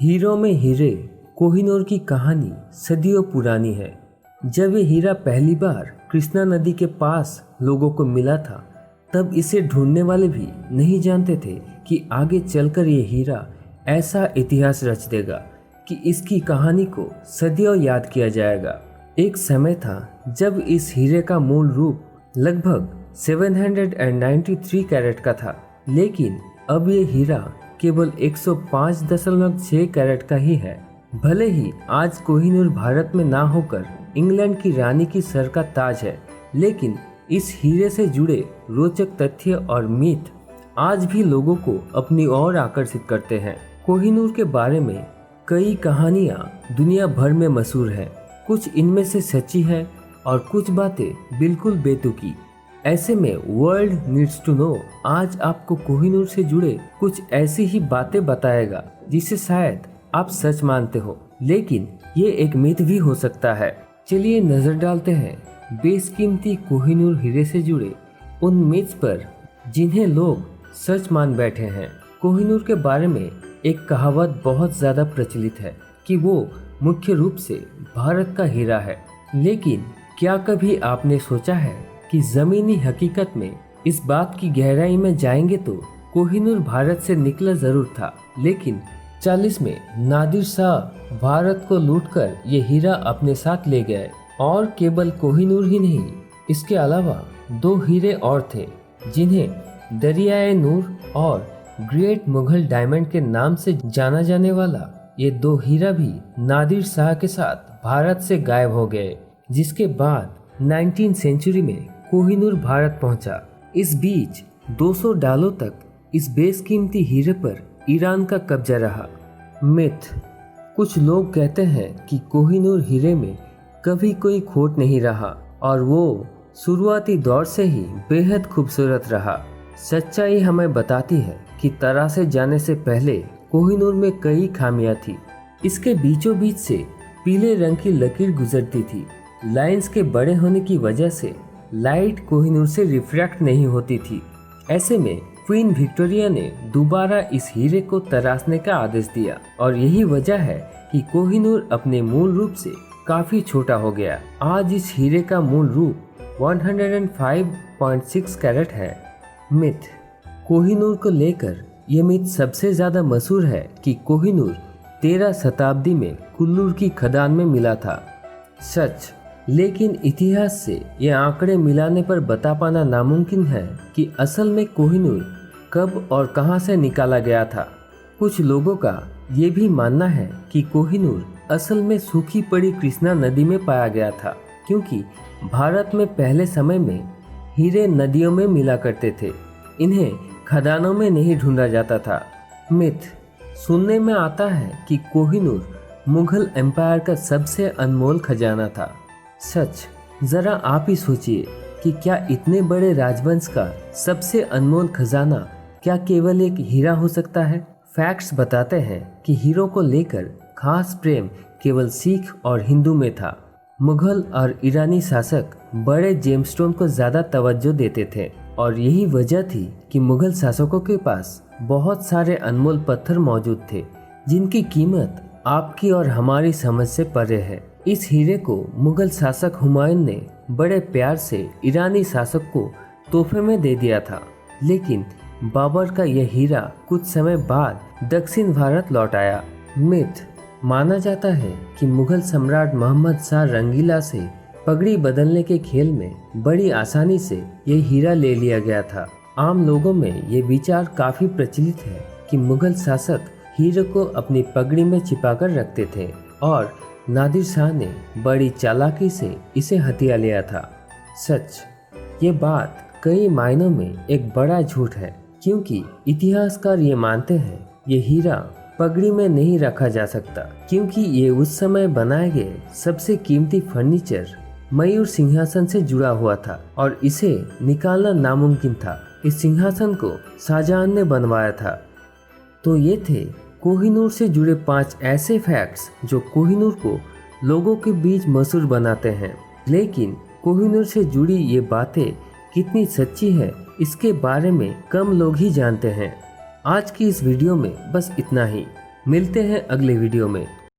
Hero में हीरे कोहिनूर की कहानी सदियों पुरानी है। जब ये हीरा पहली बार कृष्णा नदी के पास लोगों को मिला था, तब इसे ढूंढने वाले भी नहीं जानते थे कि आगे चलकर ये हीरा ऐसा इतिहास रच देगा कि इसकी कहानी को सदियों याद किया जाएगा। एक समय था जब इस हीरे का मूल रूप लगभग 793 कैरेट का था, लेकिन अब ये हीरा केवल 105.6 कैरेट का ही है। भले ही आज कोहिनूर भारत में ना होकर इंग्लैंड की रानी की सर का ताज है, लेकिन इस हीरे से जुड़े रोचक तथ्य और मिथ आज भी लोगों को अपनी ओर आकर्षित करते हैं। कोहिनूर के बारे में कई कहानियां दुनिया भर में मशहूर हैं। कुछ इनमें से सच्ची है और कुछ बातें बिल्कुल बेतुकी। ऐसे में वर्ल्ड नीड्स टू नो आज आपको कोहिनूर से जुड़े कुछ ऐसी ही बातें बताएगा जिसे शायद आप सच मानते हो, लेकिन ये एक मिथ भी हो सकता है। चलिए नजर डालते हैं बेशकीमती कोहिनूर हीरे से जुड़े उन मिथ्स पर जिन्हें लोग सच मान बैठे हैं। कोहिनूर के बारे में एक कहावत बहुत ज्यादा प्रचलित है कि वो मुख्य रूप से भारत का हीरा है, लेकिन क्या कभी आपने सोचा है कि जमीनी हकीकत में इस बात की गहराई में जाएंगे तो कोहिनूर भारत से निकला जरूर था, लेकिन 40 में नादिर शाह भारत को लूटकर ये हीरा अपने साथ ले गए। और केवल कोहिनूर ही नहीं, इसके अलावा 2 हीरे और थे जिन्हें दरियाए नूर और ग्रेट मुगल डायमंड के नाम से जाना जाने वाला ये 2 हीरा भी नादिर शाह के साथ भारत से गायब हो गए, जिसके बाद 19वीं सेंचुरी में कोहिनूर भारत पहुंचा। इस बीच 200 सालों तक इस बेशकीमती हीरे पर ईरान का कब्जा रहा। मिथ: कुछ लोग कहते हैं कि कोहिनूर हीरे में कभी कोई खोट नहीं रहा और वो शुरुआती दौर से ही बेहद खूबसूरत रहा। सच्चाई हमें बताती है कि तराशे जाने से पहले कोहिनूर में कई खामियां थी। इसके बीचों बीच से पीले रंग की लकीर गुजरती थी। लाइंस के बड़े होने की वजह से लाइट कोहिनूर से रिफ्रैक्ट नहीं होती थी। ऐसे में क्वीन विक्टोरिया ने दोबारा इस हीरे को तराशने का आदेश दिया और यही वजह है कि कोहिनूर अपने मूल रूप से काफी छोटा हो गया। आज इस हीरे का मूल रूप 105.6 कैरेट है। मिथ: कोहिनूर को लेकर ये मिथ सबसे ज्यादा मशहूर है कि कोहिनूर 13 शताब्दी में कुल्लूर की खदान में मिला था। सच, लेकिन इतिहास से ये आंकड़े मिलाने पर बता पाना नामुमकिन है कि असल में कोहिनूर कब और कहां से निकाला गया था। कुछ लोगों का ये भी मानना है कि कोहिनूर असल में सूखी पड़ी कृष्णा नदी में पाया गया था, क्योंकि भारत में पहले समय में हीरे नदियों में मिला करते थे। इन्हें खदानों में नहीं ढूंढा जाता था। मिथ: सुनने में आता है कि कोहिनूर मुगल एम्पायर का सबसे अनमोल खजाना था। सच, जरा आप ही सोचिए कि क्या इतने बड़े राजवंश का सबसे अनमोल खजाना क्या केवल एक हीरा हो सकता है? फैक्ट्स बताते हैं कि हीरो को लेकर खास प्रेम केवल सिख और हिंदू में था। मुगल और ईरानी शासक बड़े जेमस्टोन को ज्यादा तवज्जो देते थे और यही वजह थी कि मुगल शासकों के पास बहुत सारे अनमोल पत्थर मौजूद थे जिनकी कीमत आपकी और हमारी समझ से परे है। इस हीरे को मुगल शासक हुमायूं ने बड़े प्यार से ईरानी शासक को तोहफे में दे दिया था, लेकिन बाबर का यह हीरा कुछ समय बाद दक्षिण भारत लौट आया। मिथ: माना जाता है कि मुगल सम्राट मोहम्मद शाह रंगीला से पगड़ी बदलने के खेल में बड़ी आसानी से यह हीरा ले लिया गया था। आम लोगों में ये विचार काफी प्रचलित है कि मुगल शासक हीरे को अपनी पगड़ी में छिपाकर रखते थे और नादिर शाह ने बड़ी चालाकी से इसे हथिया लिया था। सच, ये बात कई मायनों में एक बड़ा झूठ है, क्योंकि इतिहासकार ये मानते हैं ये हीरा पगड़ी में नहीं रखा जा सकता, क्योंकि ये उस समय बनाए गए सबसे कीमती फर्नीचर मयूर सिंहासन से जुड़ा हुआ था और इसे निकालना नामुमकिन था। इस सिंहासन को शाहजहां ने बनवाया था। तो ये थे कोहिनूर से जुड़े 5 ऐसे फैक्ट्स जो कोहिनूर को लोगों के बीच मशहूर बनाते हैं। लेकिन कोहिनूर से जुड़ी ये बातें कितनी सच्ची है, इसके बारे में कम लोग ही जानते हैं। आज की इस वीडियो में बस इतना ही। मिलते हैं अगले वीडियो में।